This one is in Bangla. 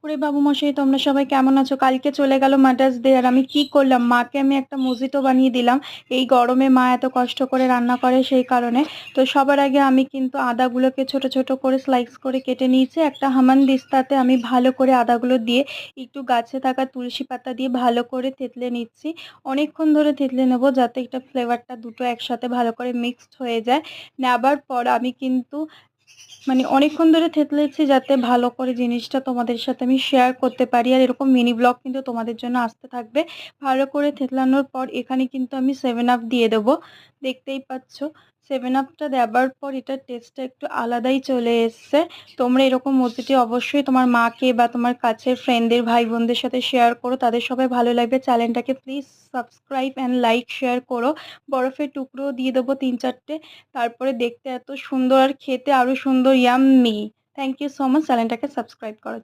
ওরে বাবু মশাই, তোমরা সবাই কেমন আছো? কালকে চলে গেল মাদার্স ডে, আর আমি কি করলাম, মাকে আমি একটা মোজিতো বানিয়ে দিলাম। এই গরমে মা এত কষ্ট করে রান্না করে সেই কারণে। তো সবার আগে আমি কিন্তু আদাগুলোকে ছোট ছোট করে স্লাইস করে কেটে নিয়েছি। একটা হামানদিস্তাতে আমি ভালো করে আদাগুলো দিয়ে একটু গাছে থাকা তুলসী পাতা দিয়ে ভালো করে থেতলে নিচ্ছি। অনেকক্ষণ ধরে থেতলে নেবো যাতে একটা ফ্লেভারটা দুটো একসাথে ভালো করে মিক্সড হয়ে যায়। নেবার পর আমি কিন্তু অনেকক্ষণ ধরে থেতলেছি যাতে ভালো করে জিনিসটা তোমাদের সাথে আমি শেয়ার করতে পারি, আর এরকম মিনি ব্লগ কিন্তু তোমাদের জন্য আসতে থাকবে। ভালো করে থেতলানোর পর এখানে কিন্তু আমি 7 আপ দিয়ে দেবো। দেখতেই পাচ্ছ 7 আপটা দেওয়ার পর এটার টেস্টটা একটু আলাদাই চলে এসছে। তোমরা এরকম মূর্তিটি অবশ্যই তোমার মাকে বা তোমার কাছের ফ্রেন্ডদের ভাই বোনদের সাথে শেয়ার করো, তাদের সবাই ভালো লাগবে। চ্যানেলটাকে please subscribe and like share করো। বরফের টুকরো দিয়ে দেবো 3-4টে। তারপরে দেখতে এত সুন্দর আর খেতে আরো সুন্দর, yummy. Thank you so much চ্যানেলটাকে সাবস্ক্রাইব করার